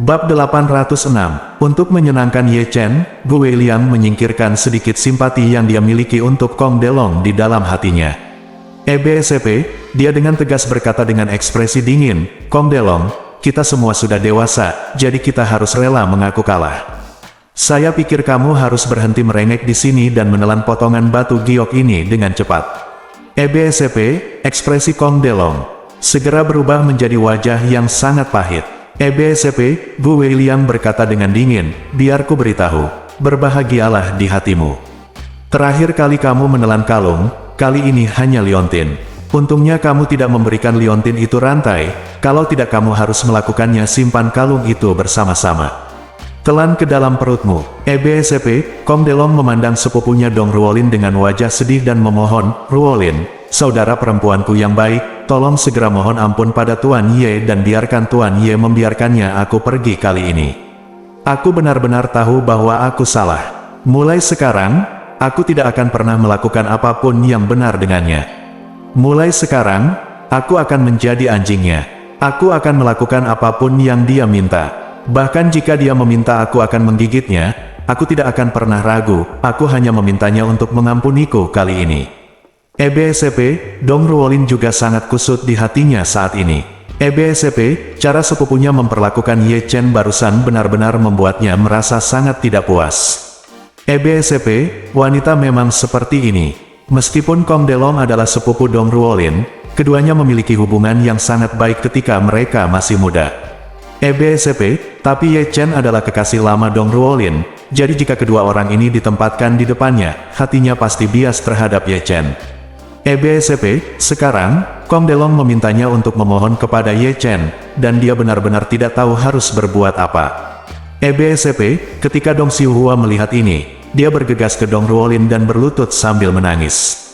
Bab 806. Untuk menyenangkan Ye Chen, Gu Weiliang menyingkirkan sedikit simpati yang dia miliki untuk Kong Delong di dalam hatinya. "EBSP," dia dengan tegas berkata dengan ekspresi dingin, "Kong Delong, kita semua sudah dewasa, jadi kita harus rela mengaku kalah. Saya pikir kamu harus berhenti merengek di sini dan menelan potongan batu giok ini dengan cepat." "EBSP," ekspresi Kong Delong segera berubah menjadi wajah yang sangat pahit. "EBSP," Gu Weiliang berkata dengan dingin, "biar ku beritahu, berbahagialah di hatimu. Terakhir kali kamu menelan kalung, kali ini hanya liontin. Untungnya kamu tidak memberikan liontin itu rantai, kalau tidak kamu harus melakukannya simpan kalung itu bersama-sama. Telan ke dalam perutmu." "EBSP," Kong Delong memandang sepupunya Dong Ruolin dengan wajah sedih dan memohon, "Ruolin, saudara perempuanku yang baik, tolong segera mohon ampun pada Tuan Ye dan biarkan Tuan Ye membiarkannya aku pergi kali ini. Aku benar-benar tahu bahwa aku salah. Mulai sekarang, aku tidak akan pernah melakukan apapun yang benar dengannya. Mulai sekarang, aku akan menjadi anjingnya. Aku akan melakukan apapun yang dia minta. Bahkan jika dia meminta aku akan menggigitnya, aku tidak akan pernah ragu, aku hanya memintanya untuk mengampuniku kali ini." "EBSP," Dong Ruolin juga sangat kusut di hatinya saat ini. "EBSP, cara sepupunya memperlakukan Ye Chen barusan benar-benar membuatnya merasa sangat tidak puas. EBSP, wanita memang seperti ini." Meskipun Kong Delong adalah sepupu Dong Ruolin, keduanya memiliki hubungan yang sangat baik ketika mereka masih muda. "EBSP, tapi Ye Chen adalah kekasih lama Dong Ruolin, jadi jika kedua orang ini ditempatkan di depannya, hatinya pasti bias terhadap Ye Chen. EBSP, sekarang, Kong Delong memintanya untuk memohon kepada Ye Chen, dan dia benar-benar tidak tahu harus berbuat apa. EBSP, ketika Dong Xiuhua melihat ini, dia bergegas ke Dong Ruolin dan berlutut sambil menangis.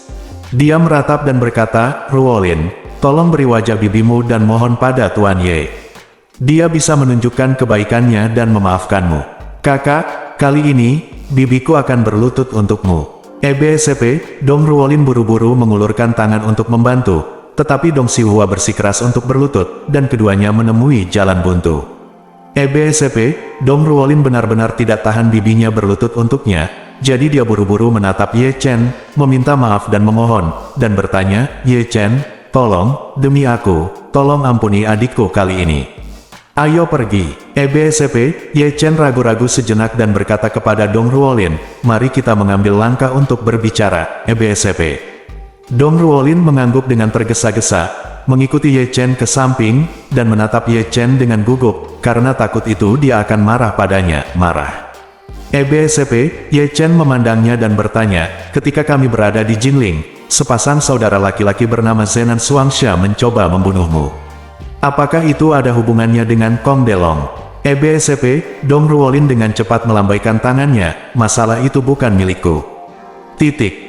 Dia meratap dan berkata, "Ruolin, tolong beri wajah bibimu dan mohon pada Tuan Ye. Dia bisa menunjukkan kebaikannya dan memaafkanmu. Kakak, kali ini, bibiku akan berlutut untukmu." "EBSP," Dong Ruolin buru-buru mengulurkan tangan untuk membantu, tetapi Dong Xiuhua bersikeras untuk berlutut, dan keduanya menemui jalan buntu. "EBSP," Dong Ruolin benar-benar tidak tahan bibinya berlutut untuknya, jadi dia buru-buru menatap Ye Chen, meminta maaf dan memohon, dan bertanya, "Ye Chen, tolong, demi aku, tolong ampuni adikku kali ini. Ayo pergi." "EBSP," Ye Chen ragu-ragu sejenak dan berkata kepada Dong Ruolin, "Mari kita mengambil langkah untuk berbicara, EBSP." Dong Ruolin mengangguk dengan tergesa-gesa, mengikuti Ye Chen ke samping, dan menatap Ye Chen dengan gugup, karena takut itu dia akan marah padanya, marah. "EBSP," Ye Chen memandangnya dan bertanya, "Ketika kami berada di Jinling, sepasang saudara laki-laki bernama Zenan Shuangsha mencoba membunuhmu. Apakah itu ada hubungannya dengan Kong Delong?" "EBSP," Dong Ruolin dengan cepat melambaikan tangannya, "masalah itu bukan milikku.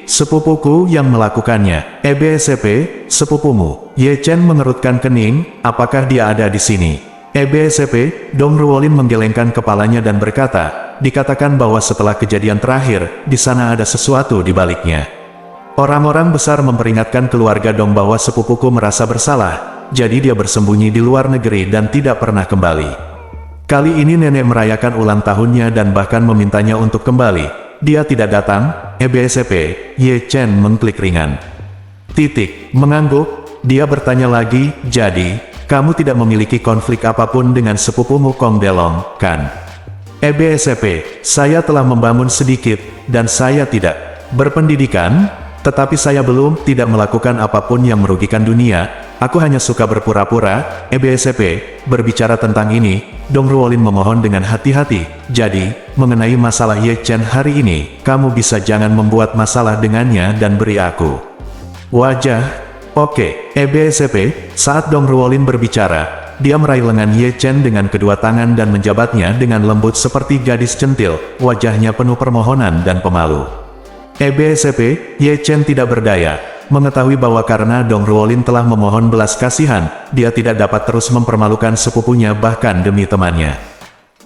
Sepupuku yang melakukannya." "EBSP, sepupumu?" Ye Chen mengerutkan kening, "Apakah dia ada di sini?" "EBSP," Dong Ruolin menggelengkan kepalanya dan berkata, "Dikatakan bahwa setelah kejadian terakhir, di sana ada sesuatu di baliknya. Orang-orang besar memperingatkan keluarga Dong bahwa sepupuku merasa bersalah, jadi dia bersembunyi di luar negeri dan tidak pernah kembali. Kali ini nenek merayakan ulang tahunnya dan bahkan memintanya untuk kembali. Dia tidak datang." "EBSP," Ye Chen mengklik ringan. Mengangguk, dia bertanya lagi, "Jadi, kamu tidak memiliki konflik apapun dengan sepupumu Kong Delong, kan?" "EBSP, saya telah membangun sedikit, dan saya tidak berpendidikan, tetapi saya belum tidak melakukan apapun yang merugikan dunia. Aku hanya suka berpura-pura." "EBSP, berbicara tentang ini," Dong Ruolin memohon dengan hati-hati, "jadi, mengenai masalah Ye Chen hari ini, kamu bisa jangan membuat masalah dengannya dan beri aku wajah." "Oke, EBSP." Saat Dong Ruolin berbicara, dia meraih lengan Ye Chen dengan kedua tangan dan menjabatnya dengan lembut seperti gadis centil, wajahnya penuh permohonan dan pemalu. "EBSP," Ye Chen tidak berdaya. Mengetahui bahwa karena Dong Ruolin telah memohon belas kasihan, dia tidak dapat terus mempermalukan sepupunya bahkan demi temannya.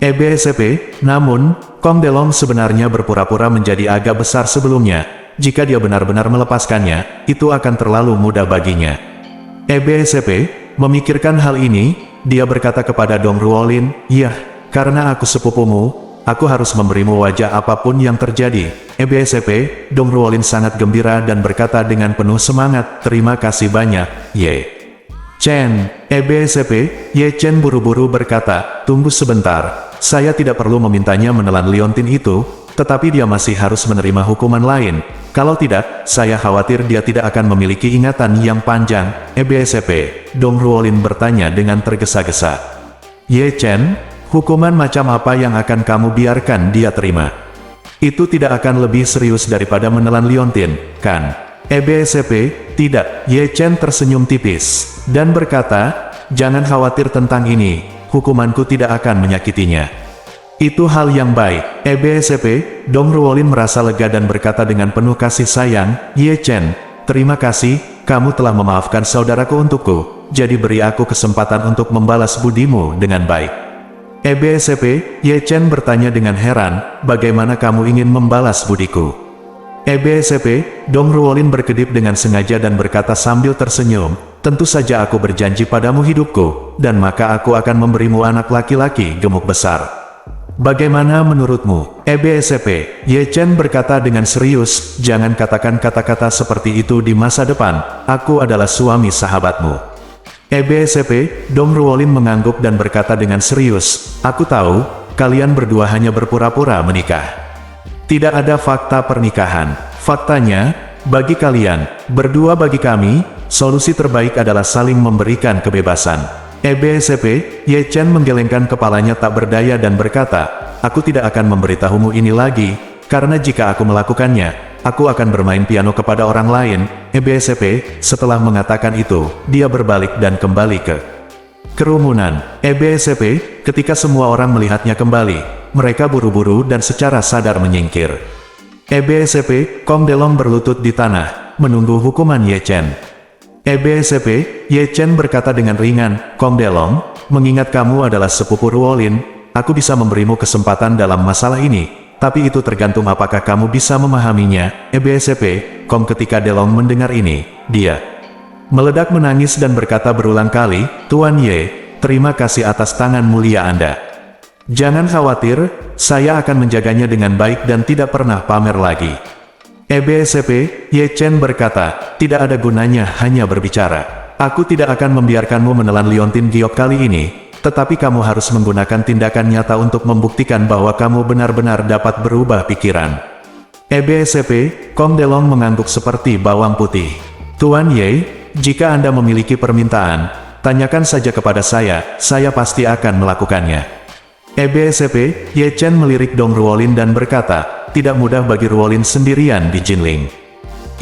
"EBSP, namun, Kong Delong sebenarnya berpura-pura menjadi agak besar sebelumnya. Jika dia benar-benar melepaskannya, itu akan terlalu mudah baginya." EBSP memikirkan hal ini, dia berkata kepada Dong Ruolin, "Yah, karena aku sepupumu, aku harus memberimu wajah apapun yang terjadi. EBSP, Dong Ruolin sangat gembira dan berkata dengan penuh semangat, terima kasih banyak, Ye Chen. EBSP, Ye Chen buru-buru berkata, tunggu sebentar, saya tidak perlu memintanya menelan liontin itu, tetapi dia masih harus menerima hukuman lain. Kalau tidak, saya khawatir dia tidak akan memiliki ingatan yang panjang. EBSP, Dong Ruolin bertanya dengan tergesa-gesa. Ye Chen, hukuman macam apa yang akan kamu biarkan dia terima? Itu tidak akan lebih serius daripada menelan liontin, kan? EBSP, tidak. Ye Chen tersenyum tipis, dan berkata, jangan khawatir tentang ini, hukumanku tidak akan menyakitinya. Itu hal yang baik. EBSP, Dong Ruolin merasa lega dan berkata dengan penuh kasih sayang, Ye Chen, terima kasih, kamu telah memaafkan saudaraku untukku, jadi beri aku kesempatan untuk membalas budimu dengan baik. EBSP, Ye Chen bertanya dengan heran, bagaimana kamu ingin membalas budiku? EBSP, Dong Ruolin berkedip dengan sengaja dan berkata sambil tersenyum, tentu saja aku berjanji padamu hidupku, dan maka aku akan memberimu anak laki-laki gemuk besar. Bagaimana menurutmu? EBSP, Ye Chen berkata dengan serius, jangan katakan kata-kata seperti itu di masa depan, aku adalah suami sahabatmu. EBSP, Dong Ruolin mengangguk dan berkata dengan serius, aku tahu, kalian berdua hanya berpura-pura menikah. Tidak ada fakta pernikahan. Faktanya, bagi kalian, berdua bagi kami, solusi terbaik adalah saling memberikan kebebasan. EBSP, Ye Chen menggelengkan kepalanya tak berdaya dan berkata, aku tidak akan memberitahumu ini lagi, karena jika aku melakukannya, aku akan bermain piano kepada orang lain. EBSP, setelah mengatakan itu, dia berbalik dan kembali ke kerumunan. EBSP, ketika semua orang melihatnya kembali, mereka buru-buru dan secara sadar menyingkir. EBSP, Kong Delong berlutut di tanah, menunggu hukuman Ye Chen. EBSP, Ye Chen berkata dengan ringan, Kong Delong, mengingat kamu adalah sepupu Ruolin, aku bisa memberimu kesempatan dalam masalah ini, tapi itu tergantung apakah kamu bisa memahaminya. EBSP, Kong. Ketika Delong mendengar ini, dia meledak menangis dan berkata berulang kali, Tuan Ye, terima kasih atas tangan mulia Anda. Jangan khawatir, saya akan menjaganya dengan baik dan tidak pernah pamer lagi. EBSP, Ye Chen berkata, tidak ada gunanya hanya berbicara. Aku tidak akan membiarkanmu menelan liontin giok kali ini, tetapi kamu harus menggunakan tindakan nyata untuk membuktikan bahwa kamu benar-benar dapat berubah pikiran. EBSP, Kong Delong mengangguk seperti bawang putih. Tuan Ye, jika Anda memiliki permintaan, tanyakan saja kepada saya pasti akan melakukannya. EBSP, Ye Chen melirik Dong Ruolin dan berkata, tidak mudah bagi Ruolin sendirian di Jinling.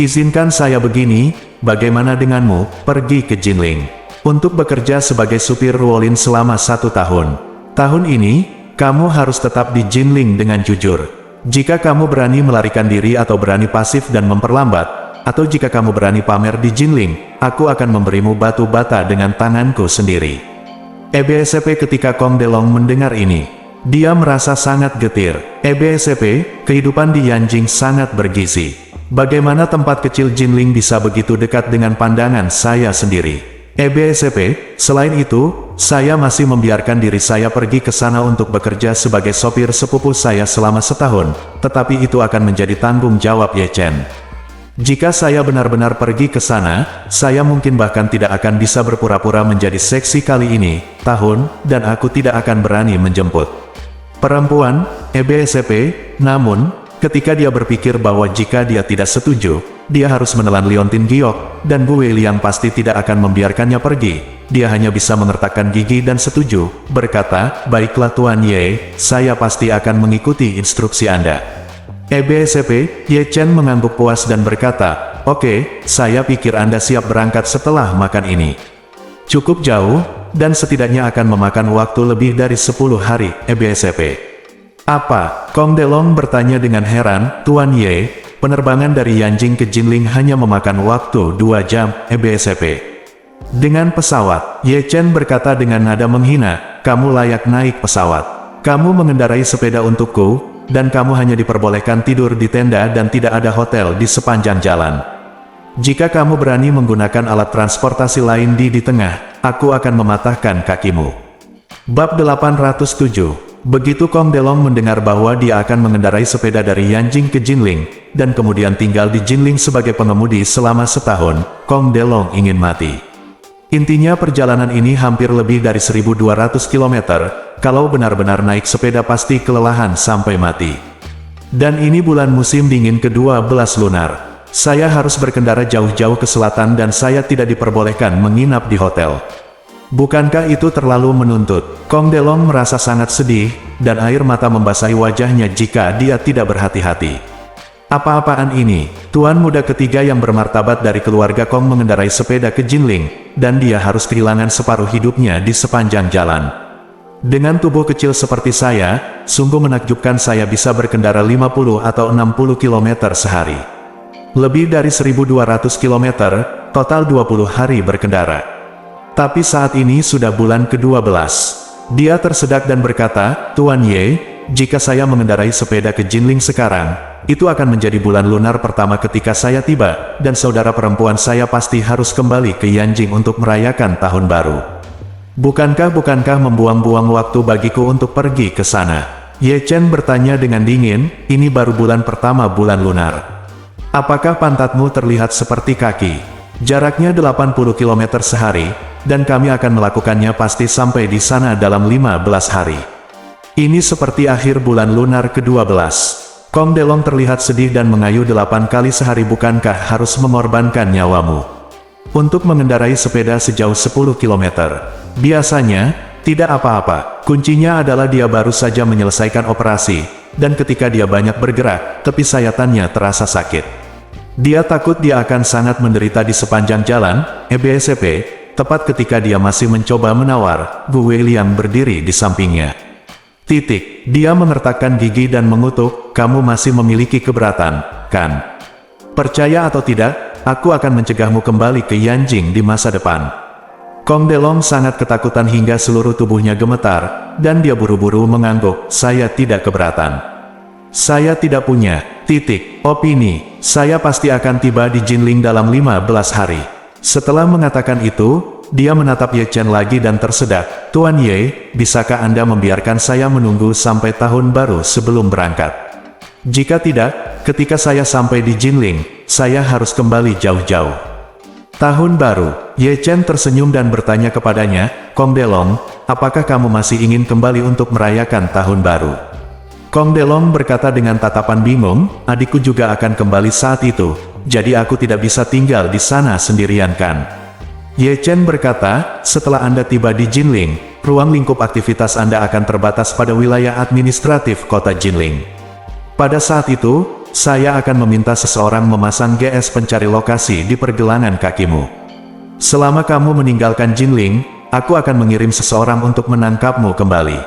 Izinkan saya begini, bagaimana denganmu, pergi ke Jinling untuk bekerja sebagai supir Ruolin selama 1 tahun. Tahun ini, kamu harus tetap di Jinling dengan jujur. Jika kamu berani melarikan diri atau berani pasif dan memperlambat, atau jika kamu berani pamer di Jinling, aku akan memberimu batu bata dengan tanganku sendiri. EBSP, ketika Kong Delong mendengar ini, dia merasa sangat getir. EBSP, kehidupan di Yanjing sangat bergizi. Bagaimana tempat kecil Jinling bisa begitu dekat dengan pandangan saya sendiri? EBSP, selain itu, saya masih membiarkan diri saya pergi ke sana untuk bekerja sebagai sopir sepupu saya selama setahun, tetapi itu akan menjadi tanggung jawab Ye Chen. Jika saya benar-benar pergi ke sana, saya mungkin bahkan tidak akan bisa berpura-pura menjadi seksi kali ini, dan aku tidak akan berani menjemput perempuan. EBSP, namun, ketika dia berpikir bahwa jika dia tidak setuju, dia harus menelan liontin giok, dan Bu Weiliang pasti tidak akan membiarkannya pergi, dia hanya bisa mengertakkan gigi dan setuju, berkata, baiklah Tuan Ye, saya pasti akan mengikuti instruksi Anda. EBSP, Ye Chen mengangguk puas dan berkata, oke, saya pikir Anda siap berangkat setelah makan ini. Cukup jauh, dan setidaknya akan memakan waktu lebih dari 10 hari. EBSP, apa? Kong Delong bertanya dengan heran. Tuan Ye, penerbangan dari Yanjing ke Jinling hanya memakan waktu 2 jam. EBSP, dengan pesawat. Ye Chen berkata dengan nada menghina, kamu layak naik pesawat. Kamu mengendarai sepeda untukku, dan kamu hanya diperbolehkan tidur di tenda dan tidak ada hotel di sepanjang jalan. Jika kamu berani menggunakan alat transportasi lain di tengah, aku akan mematahkan kakimu. Bab 807. Begitu Kong Delong mendengar bahwa dia akan mengendarai sepeda dari Yanjing ke Jinling, dan kemudian tinggal di Jinling sebagai pengemudi selama setahun, Kong Delong ingin mati. Intinya perjalanan ini hampir lebih dari 1.200 km, kalau benar-benar naik sepeda pasti kelelahan sampai mati. Dan ini bulan musim dingin ke-12 lunar. Saya harus berkendara jauh-jauh ke selatan dan saya tidak diperbolehkan menginap di hotel. Bukankah itu terlalu menuntut? Kong Delong merasa sangat sedih, dan air mata membasahi wajahnya jika dia tidak berhati-hati. Apa-apaan ini? Tuan muda ketiga yang bermartabat dari keluarga Kong mengendarai sepeda ke Jinling, dan dia harus kehilangan separuh hidupnya di sepanjang jalan. Dengan tubuh kecil seperti saya, sungguh menakjubkan saya bisa berkendara 50 atau 60 km sehari. Lebih dari 1.200 km, total 20 hari berkendara. Tapi saat ini sudah bulan ke-12. Dia tersedak dan berkata, Tuan Ye, jika saya mengendarai sepeda ke Jinling sekarang, itu akan menjadi bulan lunar pertama ketika saya tiba, dan saudara perempuan saya pasti harus kembali ke Yanjing untuk merayakan tahun baru. Bukankah membuang-buang waktu bagiku untuk pergi ke sana? Ye Chen bertanya dengan dingin, ini baru bulan pertama bulan lunar. Apakah pantatmu terlihat seperti kaki? Jaraknya 80 km sehari, dan kami akan melakukannya pasti sampai di sana dalam 15 hari. Ini seperti akhir bulan lunar ke-12. Kong Delong terlihat sedih dan mengayuh 8 kali sehari. Bukankah harus mengorbankan nyawamu untuk mengendarai sepeda sejauh 10 km? Biasanya, tidak apa-apa. Kuncinya adalah dia baru saja menyelesaikan operasi, dan ketika dia banyak bergerak, tepi sayatannya terasa sakit. Dia takut dia akan sangat menderita di sepanjang jalan, EBSP, tepat ketika dia masih mencoba menawar, Gu Weiliang berdiri di sampingnya. Dia mengertakkan gigi dan mengutuk, kamu masih memiliki keberatan, kan? Percaya atau tidak, aku akan mencegahmu kembali ke Yanjing di masa depan. Kong Delong sangat ketakutan hingga seluruh tubuhnya gemetar, dan dia buru-buru mengangguk, saya tidak keberatan. Saya tidak punya, opini, saya pasti akan tiba di Jinling dalam 15 hari. Setelah mengatakan itu, dia menatap Ye Chen lagi dan tersedak, Tuan Ye, bisakah Anda membiarkan saya menunggu sampai tahun baru sebelum berangkat? Jika tidak, ketika saya sampai di Jinling, saya harus kembali jauh-jauh. Tahun baru, Ye Chen tersenyum dan bertanya kepadanya, Kong Delong, apakah kamu masih ingin kembali untuk merayakan tahun baru? Kong Delong berkata dengan tatapan bingung, adikku juga akan kembali saat itu, jadi aku tidak bisa tinggal di sana sendirian kan? Ye Chen berkata, setelah Anda tiba di Jinling, ruang lingkup aktivitas Anda akan terbatas pada wilayah administratif kota Jinling. Pada saat itu, saya akan meminta seseorang memasang GS pencari lokasi di pergelangan kakimu. Selama kamu meninggalkan Jinling, aku akan mengirim seseorang untuk menangkapmu kembali.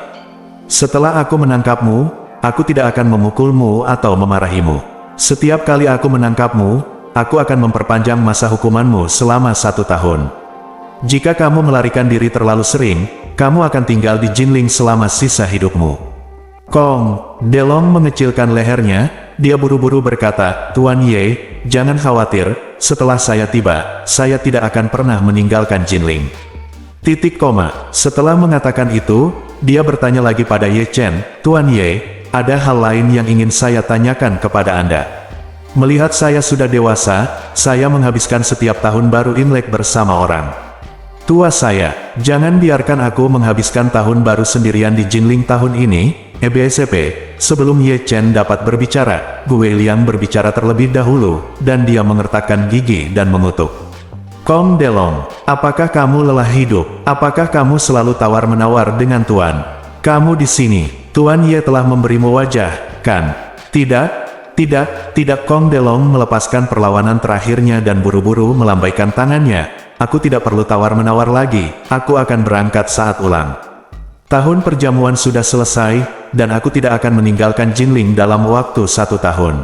Setelah aku menangkapmu, aku tidak akan memukulmu atau memarahimu. Setiap kali aku menangkapmu, aku akan memperpanjang masa hukumanmu selama 1 tahun. Jika kamu melarikan diri terlalu sering, kamu akan tinggal di Jinling selama sisa hidupmu. Kong Delong mengecilkan lehernya, dia buru-buru berkata, Tuan Ye, jangan khawatir, setelah saya tiba, saya tidak akan pernah meninggalkan Jinling. Setelah mengatakan itu, dia bertanya lagi pada Ye Chen, Tuan Ye, ada hal lain yang ingin saya tanyakan kepada Anda. Melihat saya sudah dewasa, saya menghabiskan setiap tahun baru Imlek bersama orang tua saya. Jangan biarkan aku menghabiskan tahun baru sendirian di Jinling tahun ini, EBSP. Sebelum Ye Chen dapat berbicara, Gu Weiliang berbicara terlebih dahulu, dan dia mengertakkan gigi dan mengutuk. Kong Delong, apakah kamu lelah hidup? Apakah kamu selalu tawar-menawar dengan Tuan? Kamu di sini, Tuan Ye telah memberimu wajah, kan? Tidak, Kong Delong melepaskan perlawanan terakhirnya dan buru-buru melambaikan tangannya. Aku tidak perlu tawar-menawar lagi, aku akan berangkat saat ulang tahun perjamuan sudah selesai, dan aku tidak akan meninggalkan Jinling dalam waktu 1 tahun.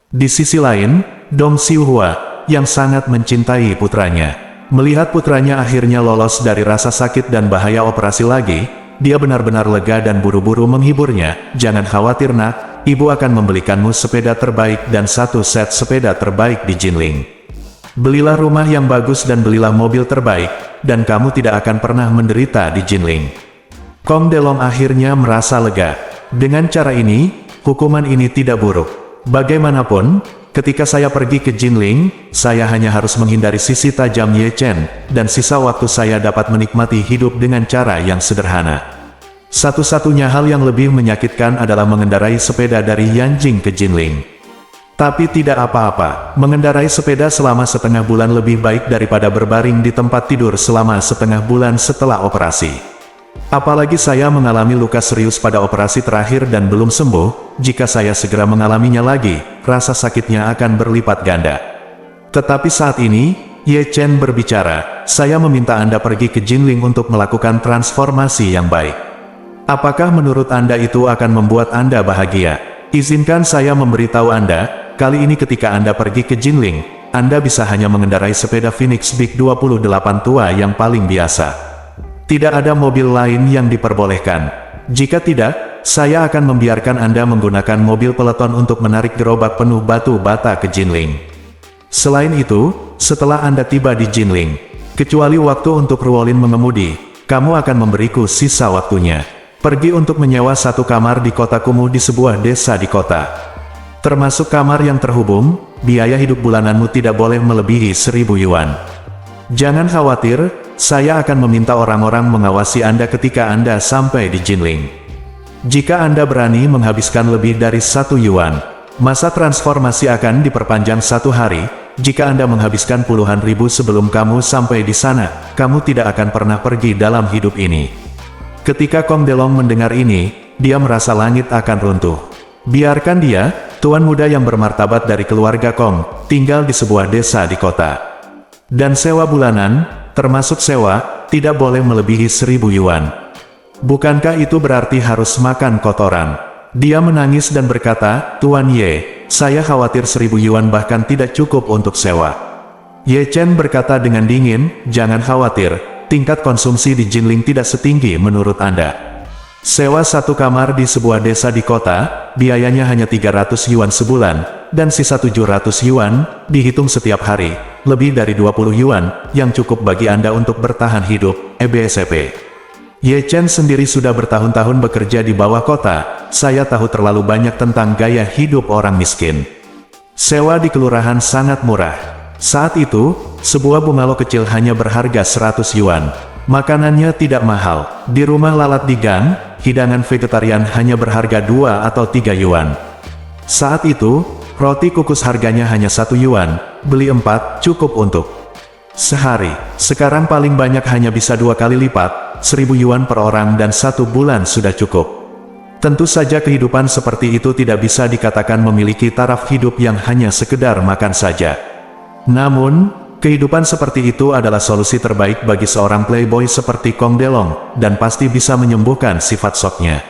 Di sisi lain, Dong Xiuhua, yang sangat mencintai putranya, melihat putranya akhirnya lolos dari rasa sakit dan bahaya operasi lagi, dia benar-benar lega dan buru-buru menghiburnya. Jangan khawatir nak, ibu akan membelikanmu sepeda terbaik dan 1 set sepeda terbaik di Jinling. Belilah rumah yang bagus dan belilah mobil terbaik, dan kamu tidak akan pernah menderita di Jinling. Kong Delong akhirnya merasa lega. Dengan cara ini, hukuman ini tidak buruk. Bagaimanapun, ketika saya pergi ke Jinling, saya hanya harus menghindari sisi tajam Ye Chen, dan sisa waktu saya dapat menikmati hidup dengan cara yang sederhana. Satu-satunya hal yang lebih menyakitkan adalah mengendarai sepeda dari Yanjing ke Jinling. Tapi tidak apa-apa, mengendarai sepeda selama setengah bulan lebih baik daripada berbaring di tempat tidur selama setengah bulan setelah operasi. Apalagi saya mengalami luka serius pada operasi terakhir dan belum sembuh, jika saya segera mengalaminya lagi, rasa sakitnya akan berlipat ganda. Tetapi saat ini, Ye Chen berbicara, saya meminta Anda pergi ke Jinling untuk melakukan transformasi yang baik. Apakah menurut Anda itu akan membuat Anda bahagia? Izinkan saya memberitahu Anda, kali ini ketika Anda pergi ke Jinling, Anda bisa hanya mengendarai sepeda Phoenix Big 28 tua yang paling biasa. Tidak ada mobil lain yang diperbolehkan. Jika tidak, saya akan membiarkan Anda menggunakan mobil peleton untuk menarik gerobak penuh batu bata ke Jinling. Selain itu, setelah Anda tiba di Jinling, kecuali waktu untuk Ruolin mengemudi, kamu akan memberiku sisa waktunya. Pergi untuk menyewa satu kamar di kota kumuh di sebuah desa di kota. Termasuk kamar yang terhubung, biaya hidup bulananmu tidak boleh melebihi 1.000 yuan. Jangan khawatir, saya akan meminta orang-orang mengawasi Anda ketika Anda sampai di Jinling. Jika Anda berani menghabiskan lebih dari 1 yuan, masa transformasi akan diperpanjang 1 hari. Jika Anda menghabiskan puluhan ribu sebelum kamu sampai di sana, kamu tidak akan pernah pergi dalam hidup ini. Ketika Kong Delong mendengar ini, dia merasa langit akan runtuh. Biarkan dia, tuan muda yang bermartabat dari keluarga Kong, tinggal di sebuah desa di kota. Dan sewa bulanan, termasuk sewa, tidak boleh melebihi 1.000 yuan. Bukankah itu berarti harus makan kotoran? Dia menangis dan berkata, Tuan Ye, saya khawatir 1.000 yuan bahkan tidak cukup untuk sewa. Ye Chen berkata dengan dingin, jangan khawatir, tingkat konsumsi di Jinling tidak setinggi menurut Anda. Sewa satu kamar di sebuah desa di kota, biayanya hanya 300 yuan sebulan, dan sisa 700 yuan, dihitung setiap hari, lebih dari 20 yuan, yang cukup bagi Anda untuk bertahan hidup, EBSP. Ye Chen sendiri sudah bertahun-tahun bekerja di bawah kota, saya tahu terlalu banyak tentang gaya hidup orang miskin. Sewa di kelurahan sangat murah. Saat itu, sebuah bungalow kecil hanya berharga 100 yuan. Makanannya tidak mahal. Di rumah lalat di gang, hidangan vegetarian hanya berharga 2 atau 3 yuan. Saat itu, roti kukus harganya hanya 1 yuan, beli 4 cukup untuk sehari. Sekarang paling banyak hanya bisa 2 kali lipat, 1.000 yuan per orang dan 1 bulan sudah cukup. Tentu saja kehidupan seperti itu tidak bisa dikatakan memiliki taraf hidup yang hanya sekedar makan saja. Namun, kehidupan seperti itu adalah solusi terbaik bagi seorang playboy seperti Kong Delong, dan pasti bisa menyembuhkan sifat shocknya.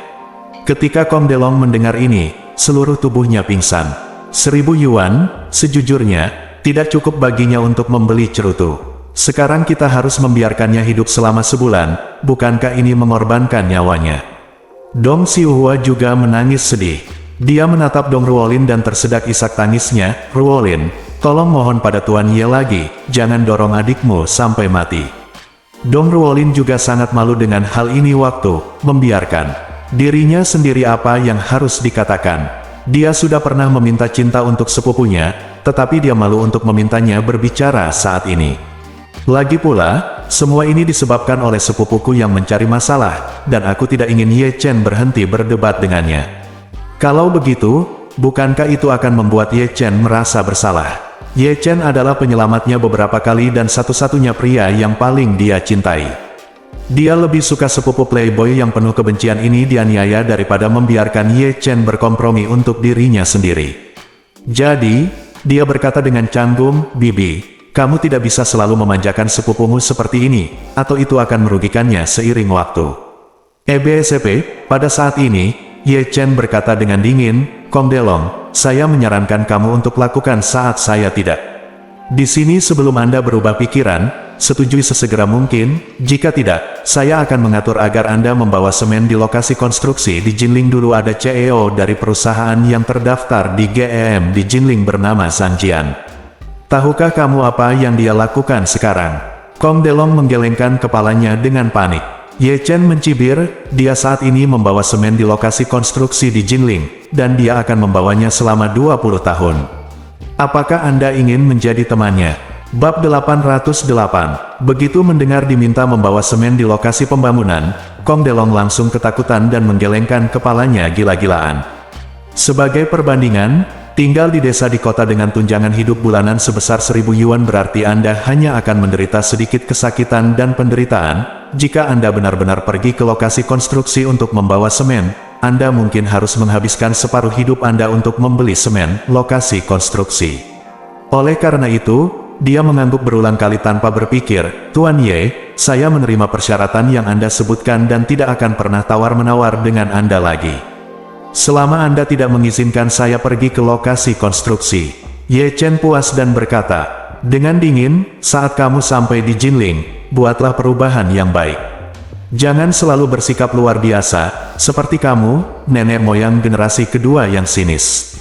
Ketika Kong Delong mendengar ini, seluruh tubuhnya pingsan. 1.000 yuan, sejujurnya, tidak cukup baginya untuk membeli cerutu. Sekarang kita harus membiarkannya hidup selama sebulan, bukankah ini mengorbankan nyawanya? Dong Xiuhua juga menangis sedih. Dia menatap Dong Ruolin dan tersedak isak tangisnya, Ruolin, tolong mohon pada Tuan Ye lagi, jangan dorong adikmu sampai mati. Dong Ruolin juga sangat malu dengan hal ini waktu membiarkan dirinya sendiri apa yang harus dikatakan. Dia sudah pernah meminta cinta untuk sepupunya, tetapi dia malu untuk memintanya berbicara saat ini. Lagi pula, semua ini disebabkan oleh sepupuku yang mencari masalah, dan aku tidak ingin Ye Chen berhenti berdebat dengannya. Kalau begitu, bukankah itu akan membuat Ye Chen merasa bersalah? Ye Chen adalah penyelamatnya beberapa kali dan satu-satunya pria yang paling dia cintai. Dia lebih suka sepupu playboy yang penuh kebencian ini dianiaya daripada membiarkan Ye Chen berkompromi untuk dirinya sendiri. Jadi, dia berkata dengan canggung, Bibi, kamu tidak bisa selalu memanjakan sepupumu seperti ini, atau itu akan merugikannya seiring waktu. EBSP, pada saat ini, Ye Chen berkata dengan dingin, Kong Delong, saya menyarankan kamu untuk lakukan saat saya tidak di sini sebelum Anda berubah pikiran, setujui sesegera mungkin, jika tidak, saya akan mengatur agar Anda membawa semen di lokasi konstruksi di Jinling. Dulu ada CEO dari perusahaan yang terdaftar di GEM di Jinling bernama Zhang Jian. Tahukah kamu apa yang dia lakukan sekarang? Kong Delong menggelengkan kepalanya dengan panik. Ye Chen mencibir, dia saat ini membawa semen di lokasi konstruksi di Jinling, dan dia akan membawanya selama 20 tahun. Apakah Anda ingin menjadi temannya? Bab 808. Begitu mendengar diminta membawa semen di lokasi pembangunan, Kong Delong langsung ketakutan dan menggelengkan kepalanya gila-gilaan. Sebagai perbandingan, tinggal di desa di kota dengan tunjangan hidup bulanan sebesar 1.000 yuan berarti Anda hanya akan menderita sedikit kesakitan dan penderitaan. Jika Anda benar-benar pergi ke lokasi konstruksi untuk membawa semen, Anda mungkin harus menghabiskan separuh hidup Anda untuk membeli semen lokasi konstruksi. Oleh karena itu, dia mengangguk berulang kali tanpa berpikir, "Tuan Ye, saya menerima persyaratan yang Anda sebutkan dan tidak akan pernah tawar-menawar dengan Anda lagi. Selama Anda tidak mengizinkan saya pergi ke lokasi konstruksi." Ye Chen puas dan berkata, "Dengan dingin, saat kamu sampai di Jinling, buatlah perubahan yang baik. Jangan selalu bersikap luar biasa, seperti kamu, nenek moyang generasi kedua yang sinis.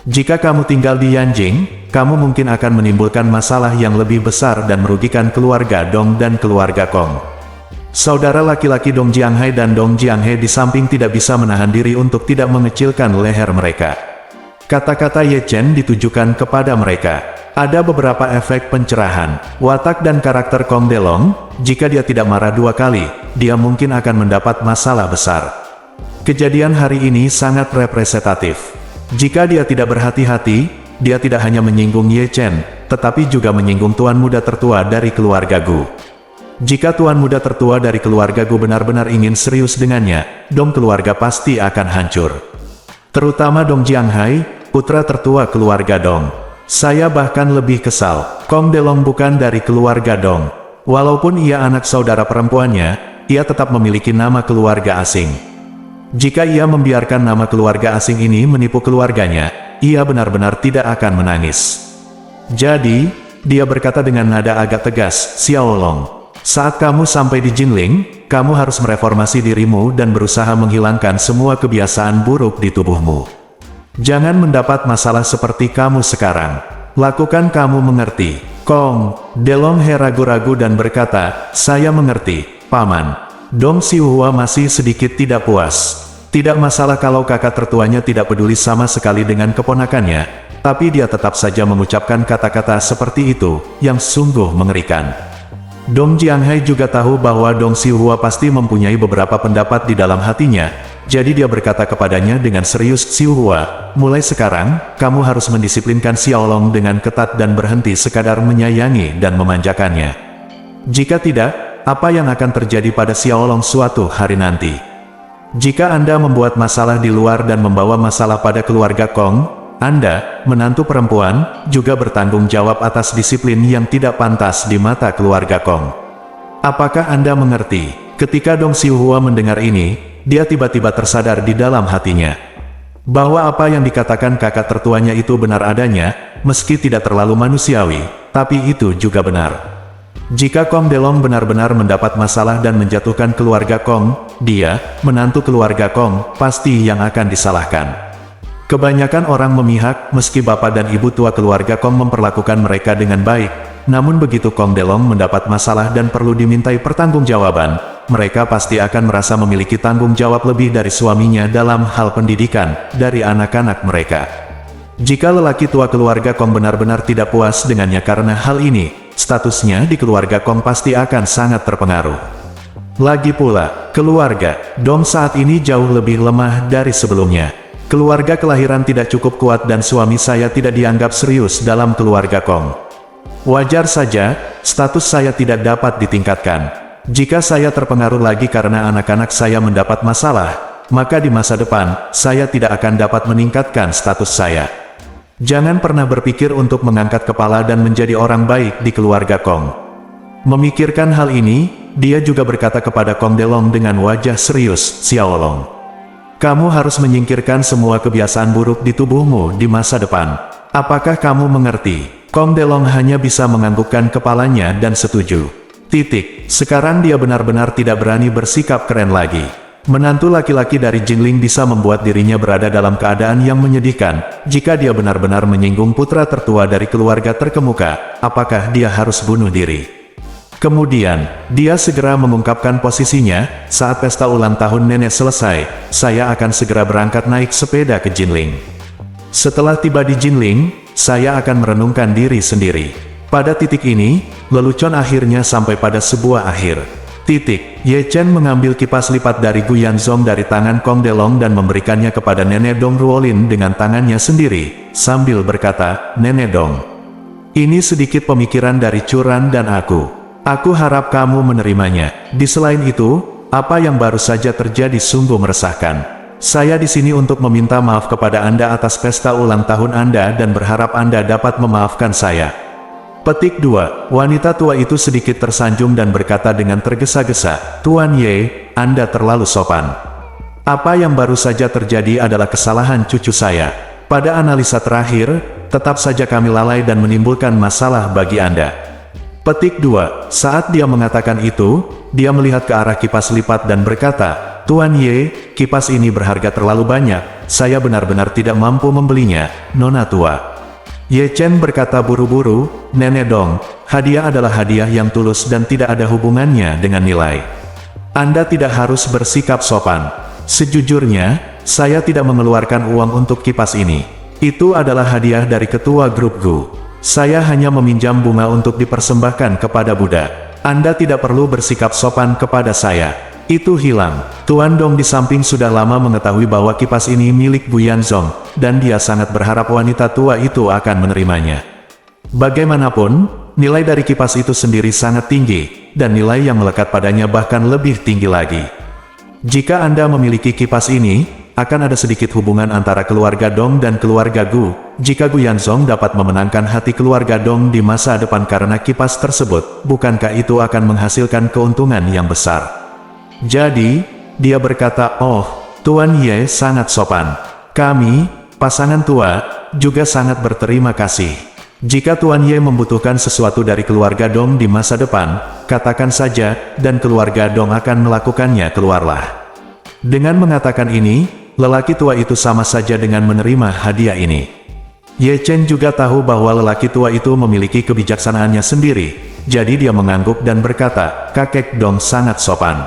Jika kamu tinggal di Yanjing, kamu mungkin akan menimbulkan masalah yang lebih besar dan merugikan keluarga Dong dan keluarga Kong." Saudara laki-laki Dong Jianghai dan Dong Jianghe di samping tidak bisa menahan diri untuk tidak mengecilkan leher mereka. Kata-kata Ye Chen ditujukan kepada mereka. Ada beberapa efek pencerahan. Watak dan karakter Kong Delong, jika dia tidak marah 2 kali, dia mungkin akan mendapat masalah besar. Kejadian hari ini sangat representatif. Jika dia tidak berhati-hati, dia tidak hanya menyinggung Ye Chen, tetapi juga menyinggung tuan muda tertua dari keluarga Gu. Jika tuan muda tertua dari keluarga Gu benar-benar ingin serius dengannya, Dong keluarga pasti akan hancur. Terutama Dong Jianghai, putra tertua keluarga Dong. Saya bahkan lebih kesal, Kong Delong bukan dari keluarga Dong. Walaupun ia anak saudara perempuannya, ia tetap memiliki nama keluarga asing. Jika ia membiarkan nama keluarga asing ini menipu keluarganya, ia benar-benar tidak akan menangis. Jadi, dia berkata dengan nada agak tegas, "Xiao Long, saat kamu sampai di Jinling, kamu harus mereformasi dirimu dan berusaha menghilangkan semua kebiasaan buruk di tubuhmu. Jangan mendapat masalah seperti kamu sekarang. Lakukan, kamu mengerti?" Kong Delong ragu-ragu dan berkata, "Saya mengerti, Paman." Dong Xiuhua masih sedikit tidak puas. Tidak masalah kalau kakak tertuanya tidak peduli sama sekali dengan keponakannya, tapi dia tetap saja mengucapkan kata-kata seperti itu, yang sungguh mengerikan. Dong Jianghai juga tahu bahwa Dong Xiuhua pasti mempunyai beberapa pendapat di dalam hatinya, jadi dia berkata kepadanya dengan serius, "Xiuhua, mulai sekarang, kamu harus mendisiplinkan Xiaolong dengan ketat dan berhenti sekadar menyayangi dan memanjakannya. Jika tidak, apa yang akan terjadi pada Xiaolong suatu hari nanti? Jika Anda membuat masalah di luar dan membawa masalah pada keluarga Kong, Anda, menantu perempuan, juga bertanggung jawab atas disiplin yang tidak pantas di mata keluarga Kong." Apakah Anda mengerti? Ketika Dong Xiuhua mendengar ini, dia tiba-tiba tersadar di dalam hatinya bahwa apa yang dikatakan kakak tertuanya itu benar adanya, meski tidak terlalu manusiawi, tapi itu juga benar. Jika Kong Delong benar-benar mendapat masalah dan menjatuhkan keluarga Kong, dia, menantu keluarga Kong, pasti yang akan disalahkan. Kebanyakan orang memihak, meski bapak dan ibu tua keluarga Kong memperlakukan mereka dengan baik, namun begitu Kong Delong mendapat masalah dan perlu dimintai pertanggungjawaban, mereka pasti akan merasa memiliki tanggung jawab lebih dari suaminya dalam hal pendidikan, dari anak-anak mereka. Jika lelaki tua keluarga Kong benar-benar tidak puas dengannya karena hal ini, statusnya di keluarga Kong pasti akan sangat terpengaruh. Lagi pula, keluarga Dong saat ini jauh lebih lemah dari sebelumnya. Keluarga kelahiran tidak cukup kuat dan suami saya tidak dianggap serius dalam keluarga Kong. Wajar saja, status saya tidak dapat ditingkatkan. Jika saya terpengaruh lagi karena anak-anak saya mendapat masalah, maka di masa depan, saya tidak akan dapat meningkatkan status saya. Jangan pernah berpikir untuk mengangkat kepala dan menjadi orang baik di keluarga Kong. Memikirkan hal ini, dia juga berkata kepada Kong Delong dengan wajah serius, "Xiaolong, kamu harus menyingkirkan semua kebiasaan buruk di tubuhmu di masa depan. Apakah kamu mengerti?" Kong Delong hanya bisa menganggukkan kepalanya dan setuju. Sekarang dia benar-benar tidak berani bersikap keren lagi. Menantu laki-laki dari Jinling bisa membuat dirinya berada dalam keadaan yang menyedihkan. Jika dia benar-benar menyinggung putra tertua dari keluarga terkemuka, apakah dia harus bunuh diri? Kemudian, dia segera mengungkapkan posisinya, saat pesta ulang tahun nenek selesai, saya akan segera berangkat naik sepeda ke Jinling. Setelah tiba di Jinling, saya akan merenungkan diri sendiri. Pada titik ini, lelucon akhirnya sampai pada sebuah akhir. Ye Chen mengambil kipas lipat dari Gu Yanzong dari tangan Kong Delong dan memberikannya kepada Nenek Dong Ruolin dengan tangannya sendiri, sambil berkata, "Nenek Dong, ini sedikit pemikiran dari Curan dan aku. Aku harap kamu menerimanya. Di selain itu, apa yang baru saja terjadi sungguh meresahkan. Saya di sini untuk meminta maaf kepada Anda atas pesta ulang tahun Anda dan berharap Anda dapat memaafkan saya." Petik 2. Wanita tua itu sedikit tersanjung dan berkata dengan tergesa-gesa, "Tuan Ye, Anda terlalu sopan. Apa yang baru saja terjadi adalah kesalahan cucu saya. Pada analisa terakhir, tetap saja kami lalai dan menimbulkan masalah bagi Anda." Petik 2. Saat dia mengatakan itu, dia melihat ke arah kipas lipat dan berkata, "Tuan Ye, kipas ini berharga terlalu banyak, saya benar-benar tidak mampu membelinya, Nona tua." Ye Chen berkata buru-buru, "Nenek Dong, hadiah adalah hadiah yang tulus dan tidak ada hubungannya dengan nilai. Anda tidak harus bersikap sopan. Sejujurnya, saya tidak mengeluarkan uang untuk kipas ini. Itu adalah hadiah dari ketua grup Gu. Saya hanya meminjam bunga untuk dipersembahkan kepada Buddha. Anda tidak perlu bersikap sopan kepada saya. Itu hilang." Tuan Dong di samping sudah lama mengetahui bahwa kipas ini milik Bu Yanzong, dan dia sangat berharap wanita tua itu akan menerimanya. Bagaimanapun, nilai dari kipas itu sendiri sangat tinggi, dan nilai yang melekat padanya bahkan lebih tinggi lagi. Jika Anda memiliki kipas ini, akan ada sedikit hubungan antara keluarga Dong dan keluarga Gu. Jika Gu Yanzong dapat memenangkan hati keluarga Dong di masa depan karena kipas tersebut, bukankah itu akan menghasilkan keuntungan yang besar? Jadi, dia berkata, "Oh, Tuan Ye sangat sopan. Kami, pasangan tua, juga sangat berterima kasih. Jika Tuan Ye membutuhkan sesuatu dari keluarga Dong di masa depan, katakan saja, dan keluarga Dong akan melakukannya, keluarlah." Dengan mengatakan ini, lelaki tua itu sama saja dengan menerima hadiah ini. Ye Chen juga tahu bahwa lelaki tua itu memiliki kebijaksanaannya sendiri, jadi dia mengangguk dan berkata, "Kakek Dong sangat sopan."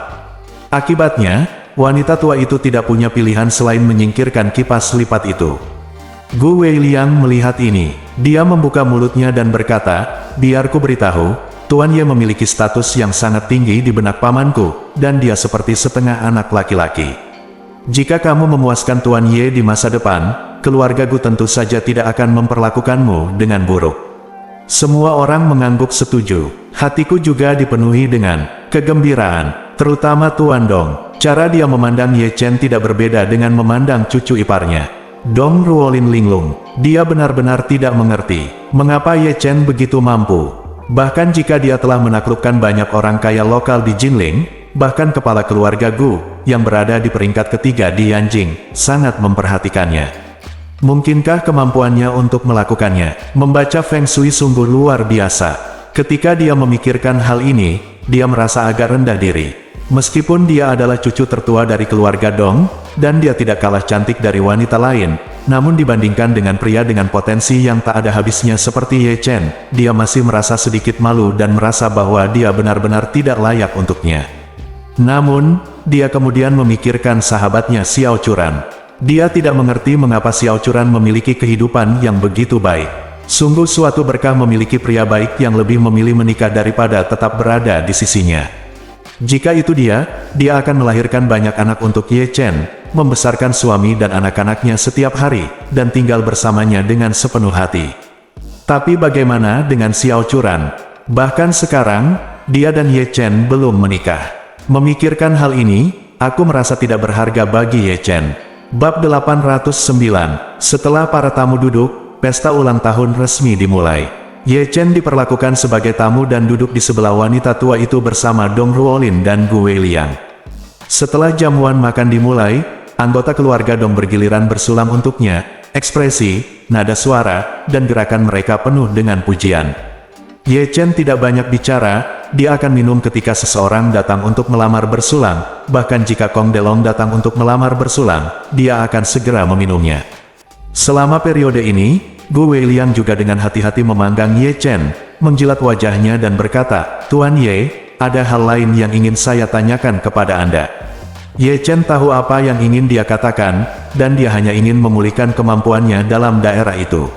Akibatnya, wanita tua itu tidak punya pilihan selain menyingkirkan kipas lipat itu. Gu Weiliang melihat ini. Dia membuka mulutnya dan berkata, "Biar ku beritahu, Tuan Ye memiliki status yang sangat tinggi di benak pamanku, dan dia seperti setengah anak laki-laki. Jika kamu memuaskan Tuan Ye di masa depan, keluarga Gu tentu saja tidak akan memperlakukanmu dengan buruk." Semua orang mengangguk setuju. Hatiku juga dipenuhi dengan kegembiraan, terutama Tuan Dong. Cara dia memandang Ye Chen tidak berbeda dengan memandang cucu iparnya, Dong Ruolin Linglung. Dia benar-benar tidak mengerti mengapa Ye Chen begitu mampu. Bahkan jika dia telah menaklukkan banyak orang kaya lokal di Jinling, bahkan kepala keluarga Gu, yang berada di peringkat ketiga di Yanjing, sangat memperhatikannya. Mungkinkah kemampuannya untuk melakukannya? Membaca Feng Shui sungguh luar biasa. Ketika dia memikirkan hal ini, dia merasa agak rendah diri. Meskipun dia adalah cucu tertua dari keluarga Dong, dan dia tidak kalah cantik dari wanita lain, namun dibandingkan dengan pria dengan potensi yang tak ada habisnya seperti Ye Chen, dia masih merasa sedikit malu dan merasa bahwa dia benar-benar tidak layak untuknya. Namun, dia kemudian memikirkan sahabatnya Xiao Churan. Dia tidak mengerti mengapa Xiao Churan memiliki kehidupan yang begitu baik. Sungguh suatu berkah memiliki pria baik yang lebih memilih menikah daripada tetap berada di sisinya. Jika itu dia akan melahirkan banyak anak untuk Ye Chen, membesarkan suami dan anak-anaknya setiap hari, dan tinggal bersamanya dengan sepenuh hati. Tapi bagaimana dengan Xiao Churan? Bahkan sekarang, dia dan Ye Chen belum menikah. Memikirkan hal ini, aku merasa tidak berharga bagi Ye Chen. Bab 809. Setelah para tamu duduk, pesta ulang tahun resmi dimulai. Ye Chen diperlakukan sebagai tamu dan duduk di sebelah wanita tua itu bersama Dong Ruolin dan Gu Weiliang. Setelah jamuan makan dimulai, anggota keluarga Dong bergiliran bersulam untuknya. Ekspresi, nada suara, dan gerakan mereka penuh dengan pujian. Ye Chen tidak banyak bicara. Dia akan minum ketika seseorang datang untuk melamar bersulam, bahkan jika Kong Delong datang untuk melamar bersulam, dia akan segera meminumnya. Selama periode ini, Gu Weiliang juga dengan hati-hati memandang Ye Chen, menjilat wajahnya dan berkata, "Tuan Ye, ada hal lain yang ingin saya tanyakan kepada Anda." Ye Chen tahu apa yang ingin dia katakan, dan dia hanya ingin memulihkan kemampuannya dalam daerah itu.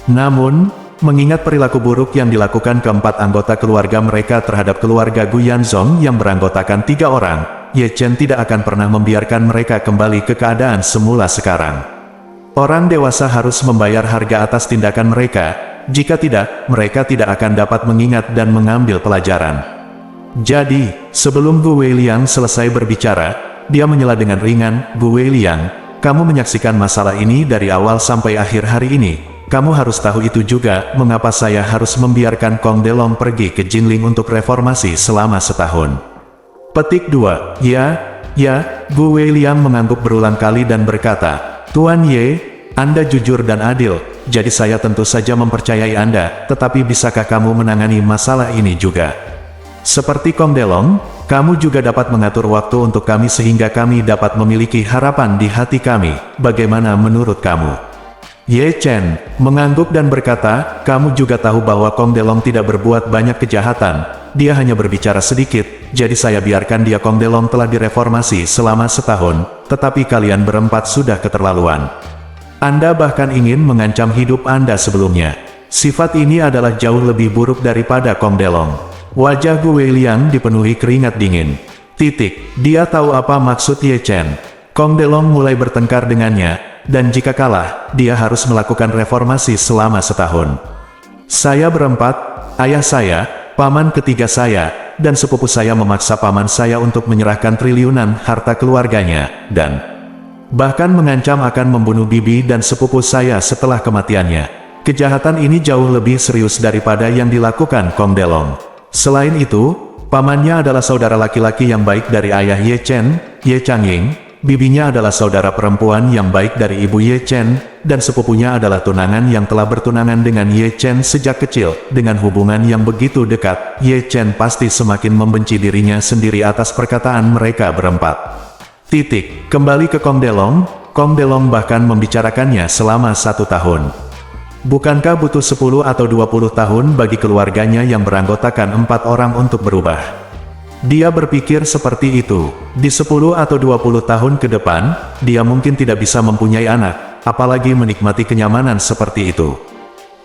Namun, mengingat perilaku buruk yang dilakukan keempat anggota keluarga mereka terhadap keluarga Gu Yanzong yang beranggotakan 3 orang, Ye Chen tidak akan pernah membiarkan mereka kembali ke keadaan semula sekarang. Orang dewasa harus membayar harga atas tindakan mereka, jika tidak, mereka tidak akan dapat mengingat dan mengambil pelajaran. Jadi, sebelum Gu Weiliang selesai berbicara, dia menyela dengan ringan, "Gu Weiliang, kamu menyaksikan masalah ini dari awal sampai akhir hari ini. Kamu harus tahu itu juga, mengapa saya harus membiarkan Kong Delong pergi ke Jinling untuk reformasi selama setahun." Petik 2. Ya, Gu Weiliang mengangguk berulang kali dan berkata, "Tuan Ye, Anda jujur dan adil, jadi saya tentu saja mempercayai Anda, tetapi bisakah kamu menangani masalah ini juga? Seperti Kong Delong, kamu juga dapat mengatur waktu untuk kami sehingga kami dapat memiliki harapan di hati kami. Bagaimana menurut kamu?" Ye Chen mengangguk dan berkata, "Kamu juga tahu bahwa Kong Delong tidak berbuat banyak kejahatan, dia hanya berbicara sedikit, jadi saya biarkan dia." Kong Delong telah direformasi selama setahun, tetapi kalian berempat sudah keterlaluan. Anda bahkan ingin mengancam hidup Anda sebelumnya. Sifat ini adalah jauh lebih buruk daripada Kong Delong. Wajah Gu Weiliang dipenuhi keringat dingin. Dia tahu apa maksud Ye Chen. Kong Delong mulai bertengkar dengannya, dan jika kalah, dia harus melakukan reformasi selama setahun. Saya berempat, ayah saya, paman ketiga saya, dan sepupu saya memaksa paman saya untuk menyerahkan triliunan harta keluarganya, dan bahkan mengancam akan membunuh bibi dan sepupu saya setelah kematiannya. Kejahatan ini jauh lebih serius daripada yang dilakukan Kong Delong. Selain itu, pamannya adalah saudara laki-laki yang baik dari ayah Ye Chen, Ye Changying. Bibinya adalah saudara perempuan yang baik dari ibu Ye Chen, dan sepupunya adalah tunangan yang telah bertunangan dengan Ye Chen sejak kecil. Dengan hubungan yang begitu dekat, Ye Chen pasti semakin membenci dirinya sendiri atas perkataan mereka berempat. Kembali ke Kong Delong bahkan membicarakannya selama 1 tahun. Bukankah butuh 10 atau 20 tahun bagi keluarganya yang beranggotakan 4 orang untuk berubah? Dia berpikir seperti itu. Di 10 atau 20 tahun ke depan, dia mungkin tidak bisa mempunyai anak, apalagi menikmati kenyamanan seperti itu.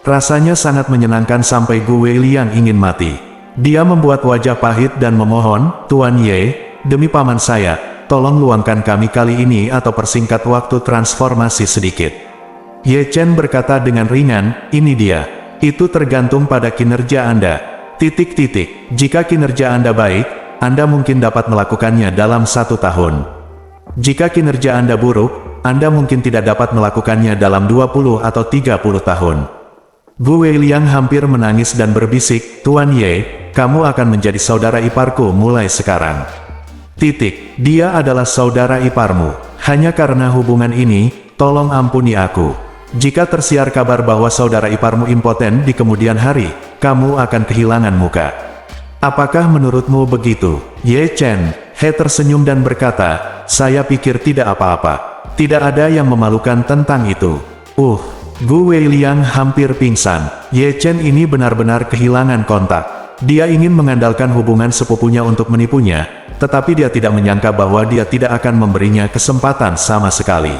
Rasanya sangat menyenangkan sampai Gu Weiliang ingin mati. Dia membuat wajah pahit dan memohon, "Tuan Ye, demi paman saya, tolong luangkan kami kali ini atau persingkat waktu transformasi sedikit." Ye Chen berkata dengan ringan, "Ini dia. Itu tergantung pada kinerja Anda. Jika kinerja Anda baik, Anda mungkin dapat melakukannya dalam 1 tahun. Jika kinerja Anda buruk, Anda mungkin tidak dapat melakukannya dalam 20 atau 30 tahun. Gu Weiliang hampir menangis dan berbisik, "Tuan Ye, kamu akan menjadi saudara iparku mulai sekarang." Dia adalah saudara iparmu. Hanya karena hubungan ini, tolong ampuni aku. Jika tersiar kabar bahwa saudara iparmu impoten di kemudian hari, kamu akan kehilangan muka. Apakah menurutmu begitu? Ye Chen tersenyum dan berkata, "Saya pikir tidak apa-apa. Tidak ada yang memalukan tentang itu." Gu Weiliang hampir pingsan. Ye Chen ini benar-benar kehilangan kontak. Dia ingin mengandalkan hubungan sepupunya untuk menipunya, tetapi dia tidak menyangka bahwa dia tidak akan memberinya kesempatan sama sekali.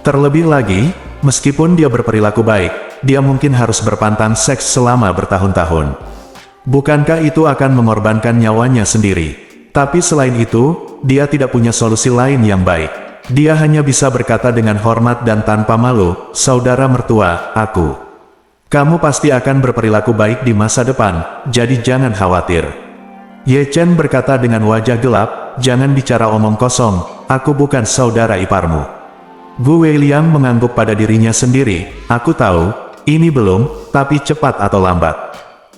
Terlebih lagi, meskipun dia berperilaku baik, dia mungkin harus berpantang seks selama bertahun-tahun. Bukankah itu akan mengorbankan nyawanya sendiri? Tapi selain itu, dia tidak punya solusi lain yang baik. Dia hanya bisa berkata dengan hormat dan tanpa malu, "Saudara mertua, kamu pasti akan berperilaku baik di masa depan, jadi jangan khawatir." Ye Chen berkata dengan wajah gelap, "Jangan bicara omong kosong, aku bukan saudara iparmu." Gu Weiliang mengangguk pada dirinya sendiri, "Aku tahu, ini belum, tapi cepat atau lambat.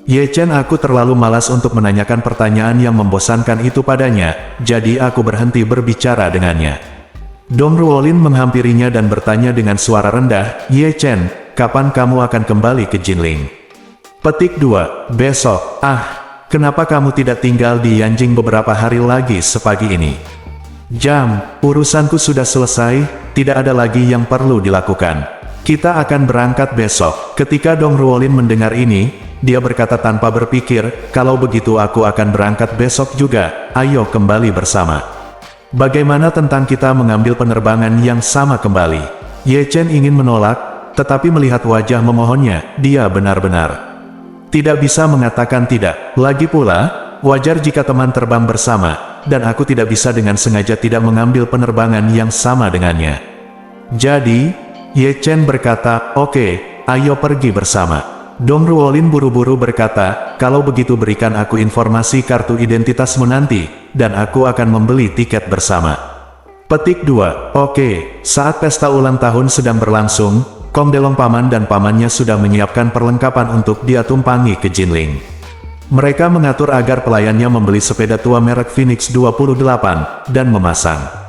Ye Chen, aku terlalu malas untuk menanyakan pertanyaan yang membosankan itu padanya, jadi aku berhenti berbicara dengannya." Dong Ruolin menghampirinya dan bertanya dengan suara rendah, "Ye Chen, kapan kamu akan kembali ke Jinling?" Petik 2. Besok. Kenapa kamu tidak tinggal di Yanjing beberapa hari lagi sepagi ini? Urusanku sudah selesai, tidak ada lagi yang perlu dilakukan. Kita akan berangkat besok. Ketika Dong Ruolin mendengar ini, dia berkata tanpa berpikir, kalau begitu aku akan berangkat besok juga, ayo kembali bersama. Bagaimana tentang kita mengambil penerbangan yang sama kembali? Ye Chen ingin menolak, tetapi melihat wajah memohonnya, dia benar-benar tidak bisa mengatakan tidak. Lagi pula, wajar jika teman terbang bersama, dan aku tidak bisa dengan sengaja tidak mengambil penerbangan yang sama dengannya. Jadi, Ye Chen berkata, oke, ayo pergi bersama. Dong Ruolin buru-buru berkata, kalau begitu berikan aku informasi kartu identitasmu nanti, dan aku akan membeli tiket bersama. Petik 2. Oke, saat pesta ulang tahun sedang berlangsung, Kong Delong paman dan pamannya sudah menyiapkan perlengkapan untuk dia tumpangi ke Jinling. Mereka mengatur agar pelayannya membeli sepeda tua merek Phoenix 28, dan memasang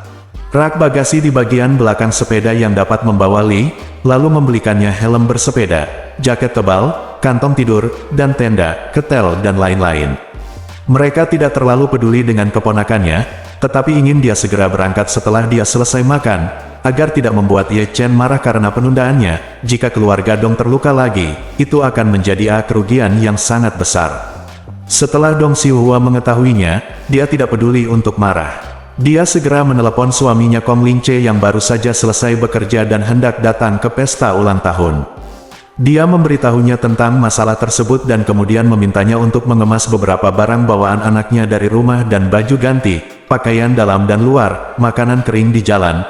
rak bagasi di bagian belakang sepeda yang dapat membawa Li, lalu membelikannya helm bersepeda, jaket tebal, kantong tidur, dan tenda, ketel dan lain-lain. Mereka tidak terlalu peduli dengan keponakannya, tetapi ingin dia segera berangkat setelah dia selesai makan, agar tidak membuat Ye Chen marah karena penundaannya. Jika keluarga Dong terluka lagi, itu akan menjadi kerugian yang sangat besar. Setelah Dong Xiuhua mengetahuinya, dia tidak peduli untuk marah. Dia segera menelepon suaminya Kong Lingche yang baru saja selesai bekerja dan hendak datang ke pesta ulang tahun. Dia memberitahunya tentang masalah tersebut dan kemudian memintanya untuk mengemas beberapa barang bawaan anaknya dari rumah dan baju ganti, pakaian dalam dan luar, makanan kering di jalan,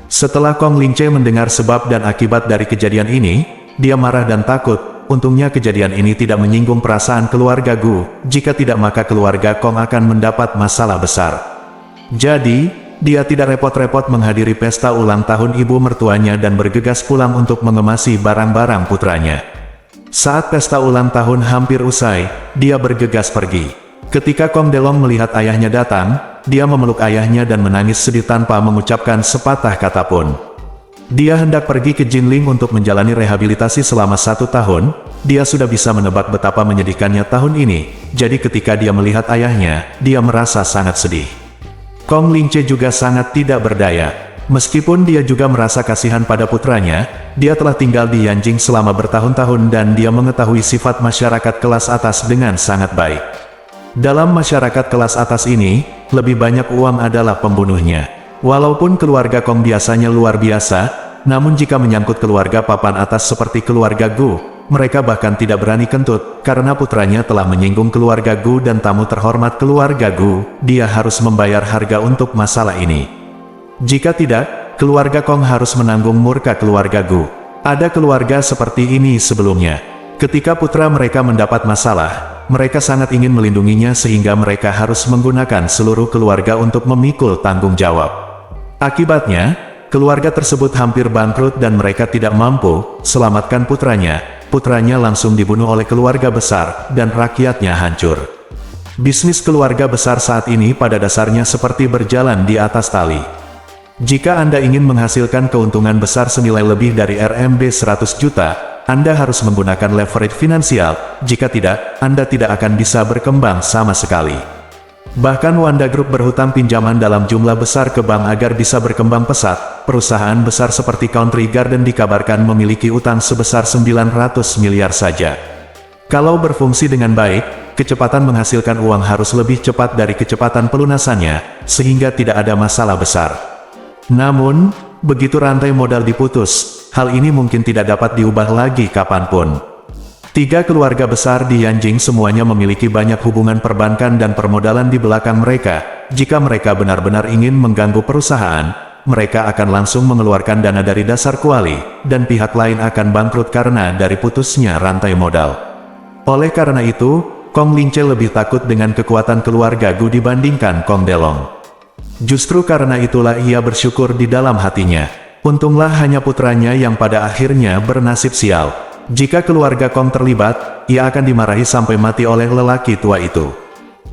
Setelah Kong Lingche mendengar sebab dan akibat dari kejadian ini, dia marah dan takut. Untungnya kejadian ini tidak menyinggung perasaan keluarga Gu, jika tidak maka keluarga Kong akan mendapat masalah besar. Jadi, dia tidak repot-repot menghadiri pesta ulang tahun ibu mertuanya dan bergegas pulang untuk mengemasi barang-barang putranya. Saat pesta ulang tahun hampir usai, dia bergegas pergi. Ketika Kong Delong melihat ayahnya datang, dia memeluk ayahnya dan menangis sedih tanpa mengucapkan sepatah kata pun. Dia hendak pergi ke Jinling untuk menjalani rehabilitasi selama 1 tahun, dia sudah bisa menebak betapa menyedihkannya tahun ini, jadi ketika dia melihat ayahnya, dia merasa sangat sedih. Kong Lingche juga sangat tidak berdaya. Meskipun dia juga merasa kasihan pada putranya, dia telah tinggal di Yanjing selama bertahun-tahun dan dia mengetahui sifat masyarakat kelas atas dengan sangat baik. Dalam masyarakat kelas atas ini, lebih banyak uang adalah pembunuhnya. Walaupun keluarga Kong biasanya luar biasa, namun jika menyangkut keluarga papan atas seperti keluarga Gu, mereka bahkan tidak berani kentut, karena putranya telah menyinggung keluarga Gu dan tamu terhormat keluarga Gu, dia harus membayar harga untuk masalah ini. Jika tidak, keluarga Kong harus menanggung murka keluarga Gu. Ada keluarga seperti ini sebelumnya. Ketika putra mereka mendapat masalah, mereka sangat ingin melindunginya sehingga mereka harus menggunakan seluruh keluarga untuk memikul tanggung jawab. Akibatnya, keluarga tersebut hampir bangkrut dan mereka tidak mampu selamatkan putranya. Putranya langsung dibunuh oleh keluarga besar, dan rakyatnya hancur. Bisnis keluarga besar saat ini pada dasarnya seperti berjalan di atas tali. Jika Anda ingin menghasilkan keuntungan besar senilai lebih dari RMB 100 juta, Anda harus menggunakan leverage finansial, jika tidak, Anda tidak akan bisa berkembang sama sekali. Bahkan Wanda Group berhutang pinjaman dalam jumlah besar ke bank agar bisa berkembang pesat. Perusahaan besar seperti Country Garden dikabarkan memiliki utang sebesar 900 miliar saja. Kalau berfungsi dengan baik, kecepatan menghasilkan uang harus lebih cepat dari kecepatan pelunasannya, sehingga tidak ada masalah besar. Namun, begitu rantai modal diputus, hal ini mungkin tidak dapat diubah lagi kapanpun. 3 keluarga besar di Yanjing semuanya memiliki banyak hubungan perbankan dan permodalan di belakang mereka. Jika mereka benar-benar ingin mengganggu perusahaan, mereka akan langsung mengeluarkan dana dari dasar kuali, dan pihak lain akan bangkrut karena dari putusnya rantai modal. Oleh karena itu, Kong Lingche lebih takut dengan kekuatan keluarga Gu dibandingkan Kong Delong. Justru karena itulah ia bersyukur di dalam hatinya. Untunglah hanya putranya yang pada akhirnya bernasib sial. Jika keluarga Kong terlibat, ia akan dimarahi sampai mati oleh lelaki tua itu.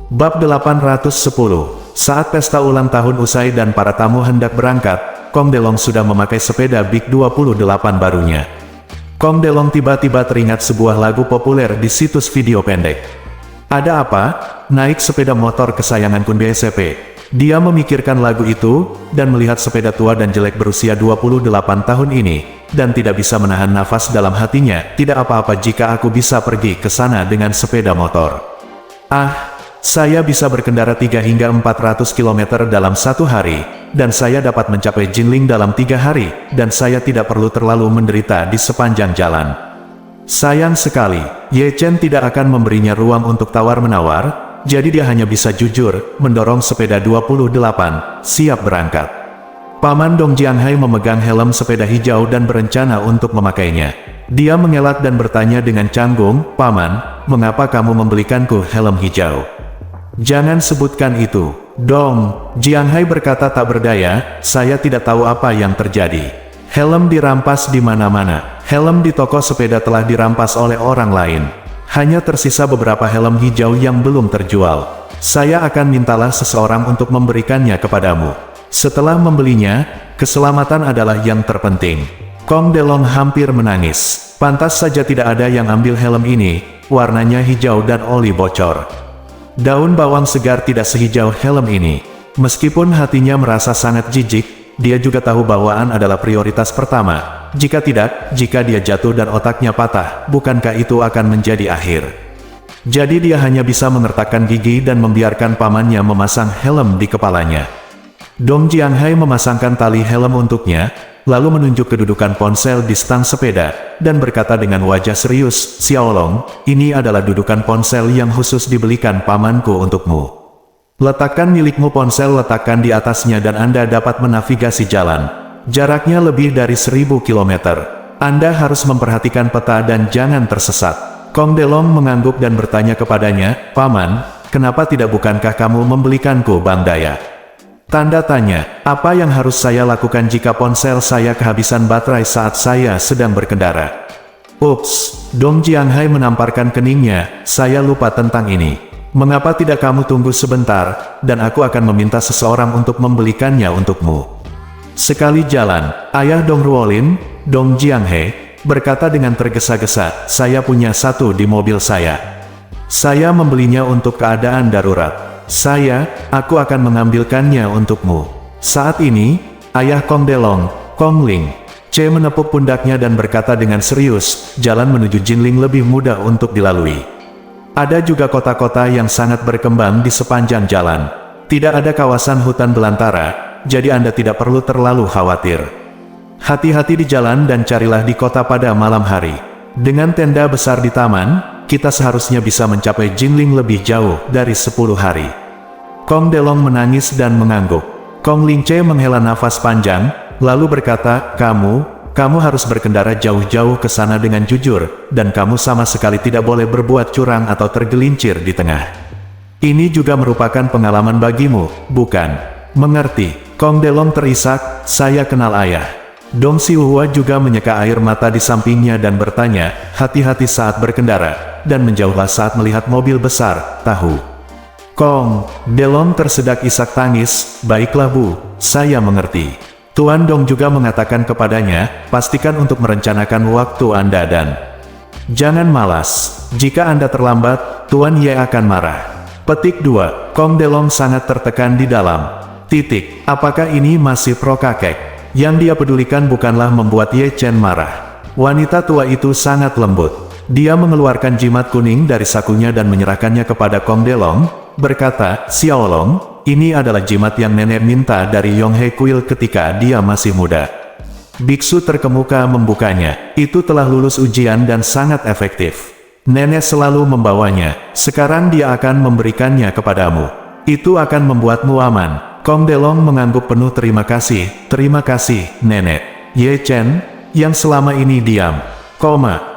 Bab 810. Saat pesta ulang tahun usai dan para tamu hendak berangkat, Kong Delong sudah memakai sepeda Big 28 barunya. Kong Delong tiba-tiba teringat sebuah lagu populer di situs video pendek. Ada apa? Naik sepeda motor kesayangan Kun BSP. Dia memikirkan lagu itu, dan melihat sepeda tua dan jelek berusia 28 tahun ini, dan tidak bisa menahan nafas dalam hatinya. Tidak apa-apa jika aku bisa pergi ke sana dengan sepeda motor. Saya bisa berkendara 3 hingga 400 km dalam satu hari, dan saya dapat mencapai Jinling dalam 3 hari, dan saya tidak perlu terlalu menderita di sepanjang jalan. Sayang sekali, Ye Chen tidak akan memberinya ruang untuk tawar-menawar, jadi dia hanya bisa jujur, mendorong sepeda 28, siap berangkat. Paman Dong Jianghai memegang helm sepeda hijau dan berencana untuk memakainya. Dia mengelak dan bertanya dengan canggung, "Paman, mengapa kamu membelikanku helm hijau?" "Jangan sebutkan itu, Dong," Jianghai berkata tak berdaya, "saya tidak tahu apa yang terjadi. Helm dirampas di mana-mana. Helm di toko sepeda telah dirampas oleh orang lain. Hanya tersisa beberapa helm hijau yang belum terjual. Saya akan mintalah seseorang untuk memberikannya kepadamu. Setelah membelinya, keselamatan adalah yang terpenting." Kong Delong hampir menangis. Pantas saja tidak ada yang ambil helm ini, warnanya hijau dan oli bocor. Daun bawang segar tidak sehijau helm ini. Meskipun hatinya merasa sangat jijik, dia juga tahu bawaan adalah prioritas pertama. Jika tidak, jika dia jatuh dan otaknya patah, bukankah itu akan menjadi akhir? Jadi dia hanya bisa mengertakkan gigi dan membiarkan pamannya memasang helm di kepalanya. Dong Jianghai memasangkan tali helm untuknya, lalu menunjuk kedudukan ponsel di stang sepeda, dan berkata dengan wajah serius, "Xiaolong, ini adalah dudukan ponsel yang khusus dibelikan pamanku untukmu. Letakkan milikmu ponsel, letakkan di atasnya dan Anda dapat menavigasi jalan. Jaraknya lebih dari 1000 km. Anda harus memperhatikan peta dan jangan tersesat." Kong Delong mengangguk dan bertanya kepadanya, "Paman, kenapa tidak bukankah kamu membelikanku Bang Daya?" Tanda tanya, "Apa yang harus saya lakukan jika ponsel saya kehabisan baterai saat saya sedang berkendara?" "Ups," Dong Jianghai menamparkan keningnya, "saya lupa tentang ini. Mengapa tidak kamu tunggu sebentar, dan aku akan meminta seseorang untuk membelikannya untukmu." Sekali jalan, ayah Dong Ruolin, Dong Jianghai, berkata dengan tergesa-gesa, "Saya punya satu di mobil saya. Saya membelinya untuk keadaan darurat. Aku akan mengambilkannya untukmu." Saat ini, ayah Kong Delong, Kong Ling, C menepuk pundaknya dan berkata dengan serius, "Jalan menuju Jinling lebih mudah untuk dilalui. Ada juga kota-kota yang sangat berkembang di sepanjang jalan. Tidak ada kawasan hutan belantara, jadi Anda tidak perlu terlalu khawatir. Hati-hati di jalan dan carilah di kota pada malam hari. Dengan tenda besar di taman, kita seharusnya bisa mencapai Jinling lebih jauh dari 10 hari." Kong Delong menangis dan mengangguk. Kong Ling Ce menghela nafas panjang, lalu berkata, Kamu harus berkendara jauh-jauh ke sana dengan jujur, dan kamu sama sekali tidak boleh berbuat curang atau tergelincir di tengah. Ini juga merupakan pengalaman bagimu, bukan?" "Mengerti." Kong Delong terisak, "Saya kenal ayah." Dong Xiuhua juga menyeka air mata di sampingnya dan bertanya, "Hati-hati saat berkendara, dan menjauhlah saat melihat mobil besar, tahu?" Kong Delong tersedak isak tangis, "Baiklah Bu, saya mengerti." Tuan Dong juga mengatakan kepadanya, "Pastikan untuk merencanakan waktu Anda dan jangan malas. Jika Anda terlambat, Tuan Ye akan marah." Petik 2. Kong Delong sangat tertekan di dalam. Apakah ini masih pro kakek? Yang dia pedulikan bukanlah membuat Ye Chen marah. Wanita tua itu sangat lembut. Dia mengeluarkan jimat kuning dari sakunya dan menyerahkannya kepada Kong Delong, berkata, "Xiaolong, ini adalah jimat yang nenek minta dari Yonghe Kuil ketika dia masih muda." Biksu terkemuka membukanya. Itu telah lulus ujian dan sangat efektif. Nenek selalu membawanya. Sekarang dia akan memberikannya kepadamu. Itu akan membuatmu aman. Kong Delong mengangguk penuh terima kasih. "Terima kasih, Nenek." Ye Chen, yang selama ini diam,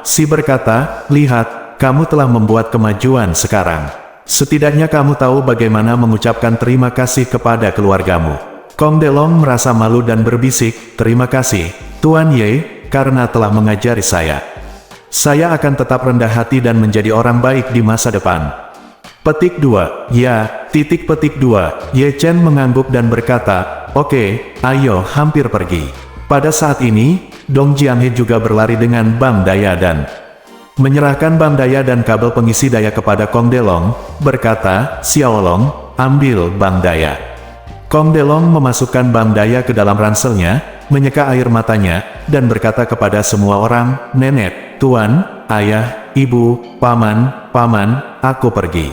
si berkata, "Lihat, kamu telah membuat kemajuan sekarang. Setidaknya kamu tahu bagaimana mengucapkan terima kasih kepada keluargamu." Kong Delong merasa malu dan berbisik, "Terima kasih, Tuan Ye, karena telah mengajari saya. Saya akan tetap rendah hati dan menjadi orang baik di masa depan." Petik 2. Petik 2. Ye Chen mengangguk dan berkata, "Oke, ayo hampir pergi." Pada saat ini, Dong Jianghai juga berlari dengan Bang Daya dan menyerahkan Bang Daya dan kabel pengisi daya kepada Kong Delong, berkata, "Xiaolong, ambil Bang Daya." Kong Delong memasukkan Bang Daya ke dalam ranselnya, menyeka air matanya, dan berkata kepada semua orang, "Nenek, tuan, ayah, ibu, paman, aku pergi."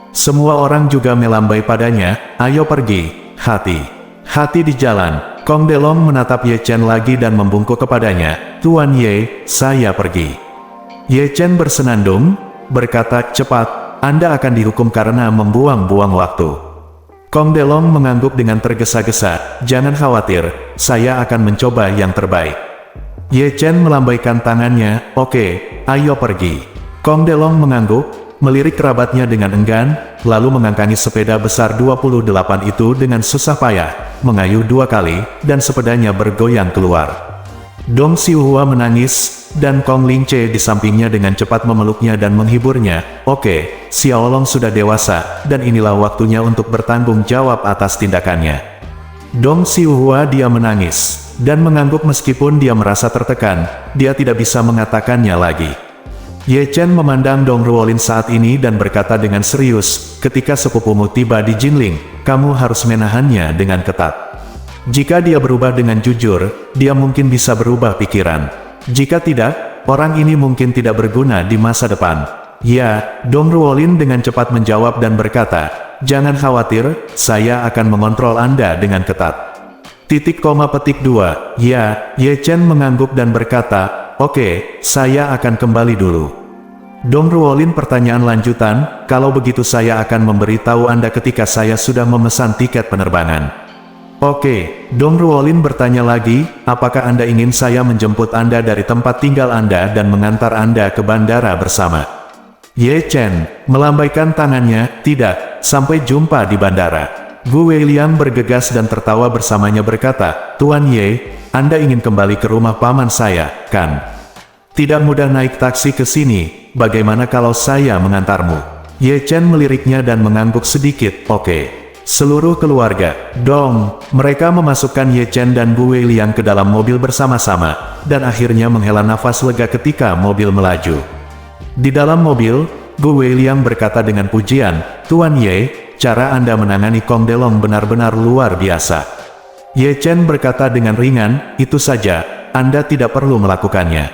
Semua orang juga melambai padanya, "Ayo pergi, hati di jalan." Kong Delong menatap Ye Chen lagi dan membungkuk kepadanya, "Tuan Ye, saya pergi." Ye Chen bersenandung, berkata, "Cepat, Anda akan dihukum karena membuang-buang waktu." Kong Delong mengangguk dengan tergesa-gesa, "Jangan khawatir, saya akan mencoba yang terbaik." Ye Chen melambaikan tangannya, "Oke, ayo pergi." Kong Delong mengangguk, melirik kerabatnya dengan enggan, lalu mengangkangi sepeda besar 28 itu dengan susah payah, mengayuh 2 kali, dan sepedanya bergoyang keluar. Dong Xiuhua menangis, dan Kong Lingce di sampingnya dengan cepat memeluknya dan menghiburnya. "Oke, Xiaolong sudah dewasa, dan inilah waktunya untuk bertanggung jawab atas tindakannya." Dong Xiuhua dia menangis, dan mengangguk meskipun dia merasa tertekan, dia tidak bisa mengatakannya lagi. Ye Chen memandang Dong Ruolin saat ini dan berkata dengan serius, "Ketika sepupumu tiba di Jinling, kamu harus menahannya dengan ketat. Jika dia berubah dengan jujur, dia mungkin bisa berubah pikiran. Jika tidak, orang ini mungkin tidak berguna di masa depan." "Ya," Dong Ruolin dengan cepat menjawab dan berkata, "Jangan khawatir, saya akan mengontrol Anda dengan ketat." "2. Ya," Ye Chen mengangguk dan berkata, "Oke, saya akan kembali dulu." Dong Ruolin pertanyaan lanjutan, "Kalau begitu saya akan memberitahu Anda ketika saya sudah memesan tiket penerbangan." "Oke." Dong Ruolin bertanya lagi, "Apakah Anda ingin saya menjemput Anda dari tempat tinggal Anda dan mengantar Anda ke bandara bersama?" Ye Chen melambaikan tangannya, "Tidak, sampai jumpa di bandara." Gu Weiliang bergegas dan tertawa bersamanya berkata, "Tuan Ye, Anda ingin kembali ke rumah paman saya, kan? Tidak mudah naik taksi ke sini, bagaimana kalau saya mengantarmu?" Ye Chen meliriknya dan mengangguk sedikit, "Oke." Seluruh keluarga, Dong, mereka memasukkan Ye Chen dan Gu Weiliang ke dalam mobil bersama-sama, dan akhirnya menghela nafas lega ketika mobil melaju. Di dalam mobil, Gu Weiliang berkata dengan pujian, "Tuan Ye, cara Anda menangani Kong Delong benar-benar luar biasa." Ye Chen berkata dengan ringan, "Itu saja, Anda tidak perlu melakukannya.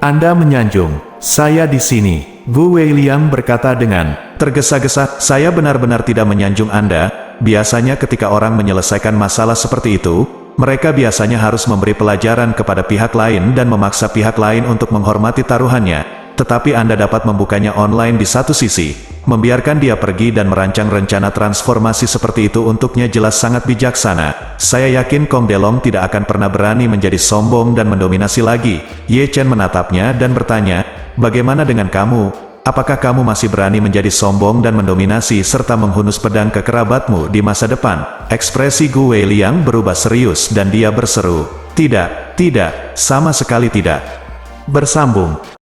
Anda menyanjung, saya di sini." Gu Weiliang berkata dengan tergesa-gesa, "Saya benar-benar tidak menyanjung Anda. Biasanya ketika orang menyelesaikan masalah seperti itu, mereka biasanya harus memberi pelajaran kepada pihak lain dan memaksa pihak lain untuk menghormati taruhannya. Tetapi Anda dapat membukanya online di satu sisi, membiarkan dia pergi dan merancang rencana transformasi seperti itu untuknya jelas sangat bijaksana. Saya yakin Kong Delong tidak akan pernah berani menjadi sombong dan mendominasi lagi." Ye Chen menatapnya dan bertanya, "Bagaimana dengan kamu? Apakah kamu masih berani menjadi sombong dan mendominasi serta menghunus pedang ke kerabatmu di masa depan?" Ekspresi Gu Weiliang berubah serius dan dia berseru, "Tidak, sama sekali tidak." Bersambung.